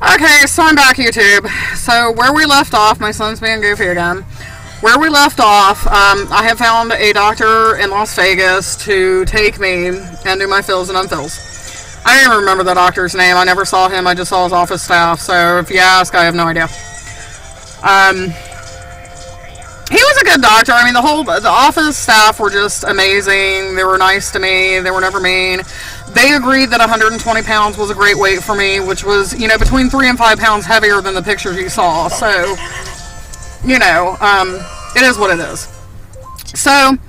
Okay, so I'm back, YouTube. So where we left off, my son's being goofy again. Where we left off, I have found a doctor in Las Vegas to take me and do my fills and unfills. I don't even remember the doctor's name. I never saw him. I just saw his office staff. So if you ask, I have no idea. He was a good doctor. I mean, the office staff were just amazing. They were nice to me. They were never mean. They agreed that 120 pounds was a great weight for me, which was, you know, between 3 and 5 pounds heavier than the pictures you saw. So, you know, it is what it is. So, when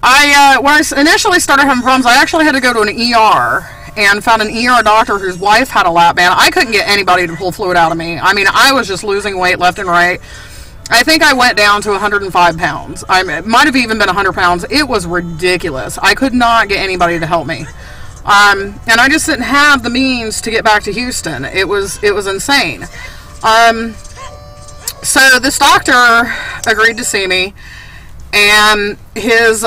I initially started having problems, I actually had to go to an ER and found an ER doctor whose wife had a lap band. I couldn't get anybody to pull fluid out of me. I mean, I was just losing weight left and right. I think I went down to 105 pounds. It might have even been 100 pounds. It was ridiculous. I could not get anybody to help me. And I just didn't have the means to get back to Houston. It was insane. So this doctor agreed to see me, and his,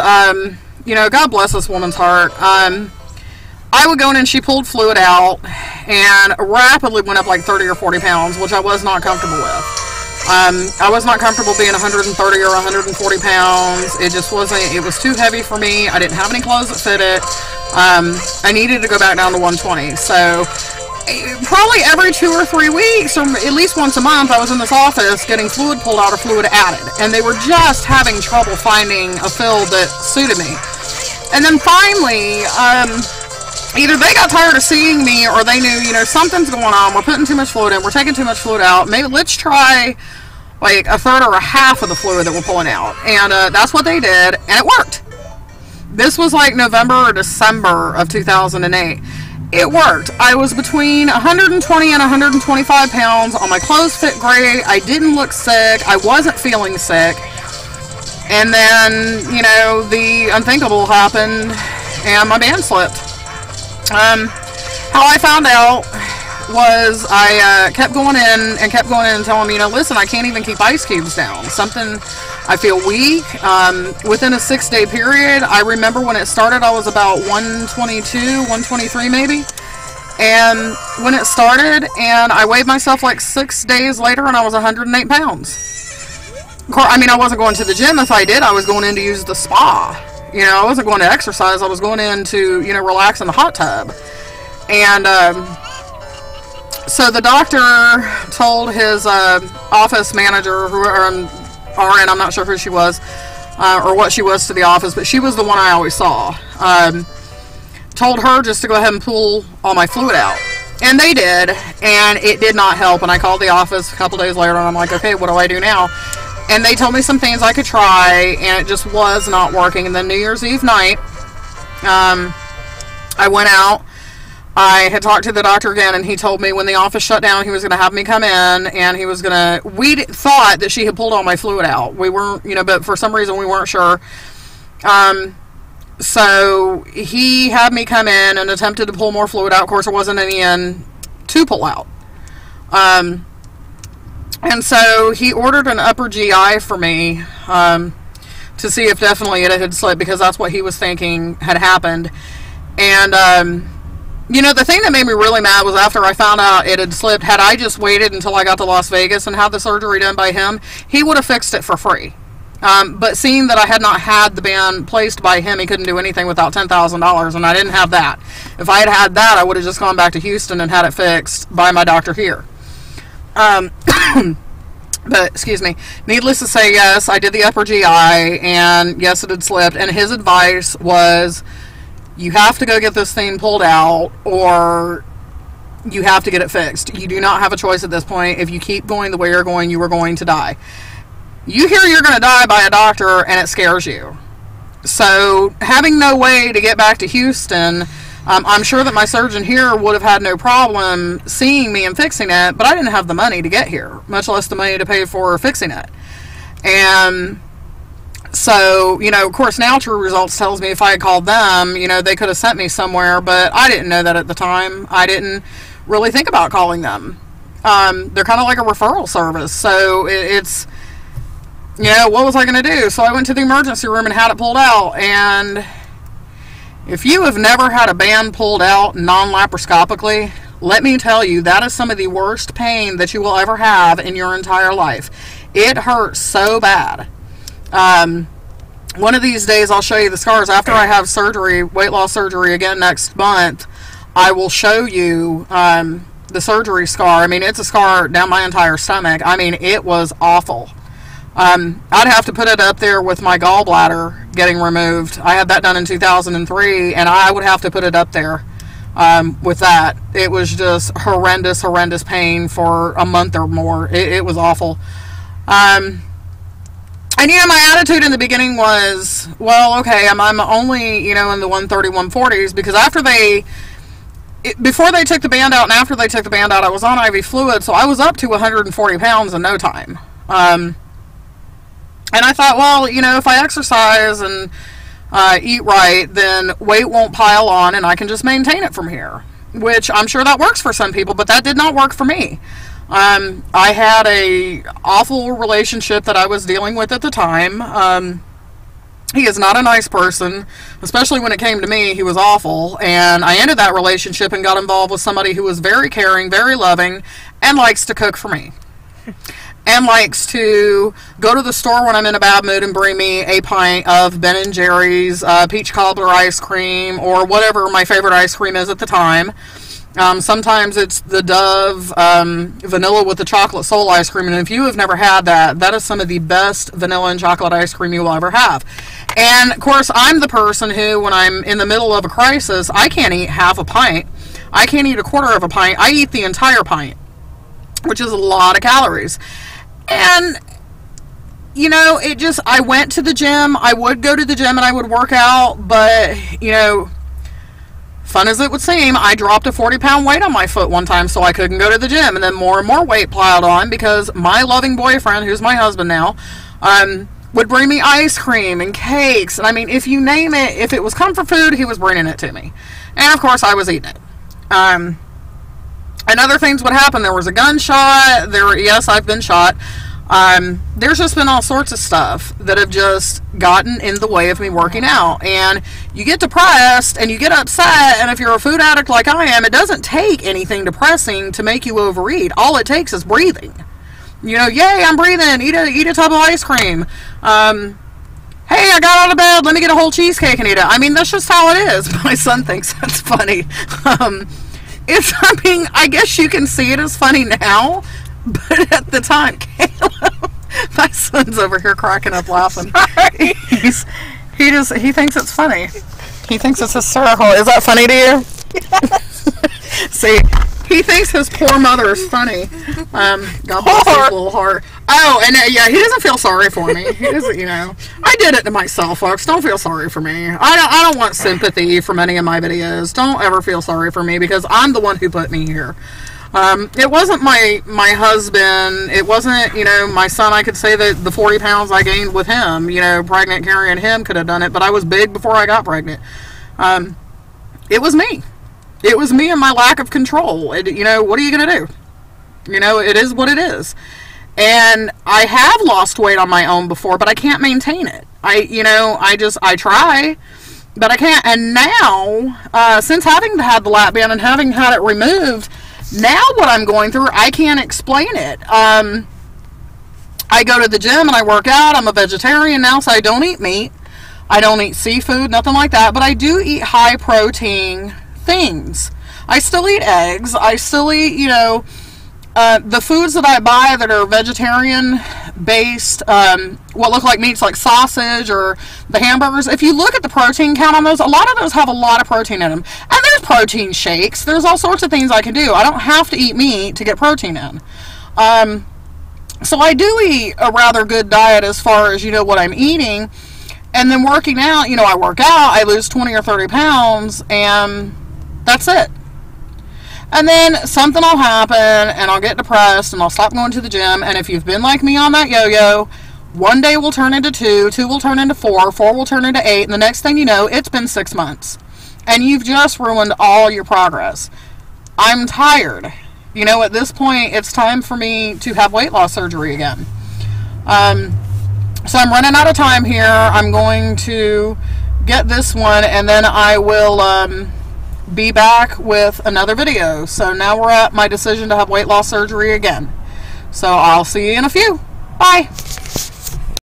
you know, God bless this woman's heart. I would go in and she pulled fluid out and rapidly went up like 30 or 40 pounds, which I was not comfortable with. I was not comfortable being 130 or 140 pounds. It just wasn't, it was too heavy for me. I didn't have any clothes that fit it. I needed to go back down to 120. So probably every 2 or 3 weeks, or at least once a month, I was in this office getting fluid pulled out or fluid added. And they were just having trouble finding a fill that suited me. And then finally, either they got tired of seeing me, or they knew, you know, something's going on. We're putting too much fluid in. We're taking too much fluid out. Maybe let's try like a third or a half of the fluid that we're pulling out. And that's what they did, and it worked. This was like November or December of 2008. It worked. I was between 120 and 125 pounds. All my clothes fit great. I didn't look sick. I wasn't feeling sick. And then, you know, the unthinkable happened, and my band slipped. How I found out was I kept going in and telling them, you know, listen, I can't even keep ice cubes down. I feel weak. Within a 6-day period, I remember when it started, I was about 122, 123 maybe. And when it started, and I weighed myself like 6 days later, and I was 108 pounds. Of course, I mean, I wasn't going to the gym. If I did, I was going in to use the spa. You know, I wasn't going to exercise. I was going in to, you know, relax in the hot tub. And so the doctor told his office manager, RN, I'm not sure who she was, or what she was to the office, but she was the one I always saw. Told her just to go ahead and pull all my fluid out. And they did, and it did not help. And I called the office a couple days later, and I'm like, okay, what do I do now? And they told me some things I could try, and it just was not working. And then New Year's Eve night, I went out. I had talked to the doctor again, and he told me when the office shut down, he was going to have me come in, and he was going to, we thought that she had pulled all my fluid out. We weren't, you know, but for some reason we weren't sure. So he had me come in and attempted to pull more fluid out. Of course, there wasn't any in to pull out. And so he ordered an upper GI for me to see if definitely it had slipped, because that's what he was thinking had happened. And, you know, the thing that made me really mad was after I found out it had slipped, had I just waited until I got to Las Vegas and had the surgery done by him, he would have fixed it for free. But seeing that I had not had the band placed by him, he couldn't do anything without $10,000, and I didn't have that. If I had had that, I would have just gone back to Houston and had it fixed by my doctor here. But, excuse me, needless to say, yes, I did the upper GI, and yes, it had slipped, and his advice was, you have to go get this thing pulled out, or you have to get it fixed. You do not have a choice at this point. If you keep going the way you're going, you are going to die. You hear you're going to die by a doctor, and it scares you. So, having no way to get back to Houston, I'm sure that my surgeon here would have had no problem seeing me and fixing it, but I didn't have the money to get here, much less the money to pay for fixing it. And so, you know, of course, now True Results tells me if I had called them, you know, they could have sent me somewhere, but I didn't know that at the time. I didn't really think about calling them. They're kind of like a referral service, so it's, you know, what was I going to do? So I went to the emergency room and had it pulled out, and if you have never had a band pulled out non-laparoscopically, let me tell you, that is some of the worst pain that you will ever have in your entire life. It hurts so bad. One of these days I'll show you the scars. After I have surgery, weight loss surgery again next month, I will show you the surgery scar. I mean, it's a scar down my entire stomach. I mean, it was awful. I'd have to put it up there with my gallbladder getting removed. I had that done in 2003, and I would have to put it up there with that. It was just horrendous pain for a month or more. It was awful. And, you know, my attitude in the beginning was, well, okay, I'm only, you know, in the 130, 140s, because before they took the band out and after they took the band out, I was on IV fluid, so I was up to 140 pounds in no time. And I thought, well, you know, if I exercise and eat right, then weight won't pile on and I can just maintain it from here, which I'm sure that works for some people, but that did not work for me. I had a awful relationship that I was dealing with at the time. He is not a nice person, especially when it came to me. He was awful, and I ended that relationship and got involved with somebody who was very caring, very loving, and likes to cook for me. And likes to go to the store when I'm in a bad mood and bring me a pint of Ben & Jerry's peach cobbler ice cream, or whatever my favorite ice cream is at the time. Sometimes it's the Dove vanilla with the chocolate soul ice cream, and if you have never had that, that is some of the best vanilla and chocolate ice cream you will ever have. And of course, I'm the person who, when I'm in the middle of a crisis, I can't eat half a pint. I can't eat a quarter of a pint. I eat the entire pint, which is a lot of calories. And, you know, I went to the gym. I would go to the gym and I would work out, but, you know, fun as it would seem, I dropped a 40-pound weight on my foot one time, so I couldn't go to the gym, and then more and more weight piled on because my loving boyfriend, who's my husband now, would bring me ice cream and cakes, and I mean, if you name it, if it was comfort food, he was bringing it to me, and of course, I was eating it. And other things would happen. There was a gunshot. Yes, I've been shot. There's just been all sorts of stuff that have just gotten in the way of me working out, and you get depressed and you get upset, and if you're a food addict like I am, it doesn't take anything depressing to make you overeat. All it takes is breathing. You know, yay, I'm breathing, eat a tub of ice cream. Hey, I got out of bed, let me get a whole cheesecake and eat it. I mean, that's just how it is. My son thinks that's funny. I mean, I guess you can see it as funny now, but at the time, Caleb, my son's over here cracking up laughing. He thinks it's funny. He thinks it's hysterical. Is that funny to you? Yes. See, he thinks his poor mother is funny. God bless his little heart. Oh, and yeah, he doesn't feel sorry for me. He doesn't, you know. I did it to myself, folks. Don't feel sorry for me. I don't want sympathy from any of my videos. Don't ever feel sorry for me, because I'm the one who put me here. It wasn't my husband. It wasn't, you know, my son. I could say that the 40 pounds I gained with him, you know, pregnant carrying him could have done it, but I was big before I got pregnant. It was me. It was me and my lack of control. You know, what are you going to do? You know, it is what it is. And I have lost weight on my own before, but I can't maintain it. I try, but I can't. And now, since having had the lap band and having had it removed, now what I'm going through, I can't explain it. I go to the gym and I work out. I'm a vegetarian now, so I don't eat meat. I don't eat seafood, nothing like that. But I do eat high protein things. I still eat eggs. I still eat, you know, the foods that I buy that are vegetarian based, what look like meats, like sausage or the hamburgers. If you look at the protein count on those, a lot of those have a lot of protein in them. And there's protein shakes. There's all sorts of things I can do. I don't have to eat meat to get protein in. So I do eat a rather good diet as far as, you know, what I'm eating. And then working out, you know, I work out, I lose 20 or 30 pounds, and that's it. And then something will happen, and I'll get depressed, and I'll stop going to the gym. And if you've been like me on that yo-yo, one day will turn into 2, 2 will turn into 4, 4 will turn into 8, and the next thing you know, it's been 6 months. And you've just ruined all your progress. I'm tired. You know, at this point, it's time for me to have weight loss surgery again. So I'm running out of time here. I'm going to get this one, and then I will be back with another video. So now we're at my decision to have weight loss surgery again. So I'll see you in a few. Bye.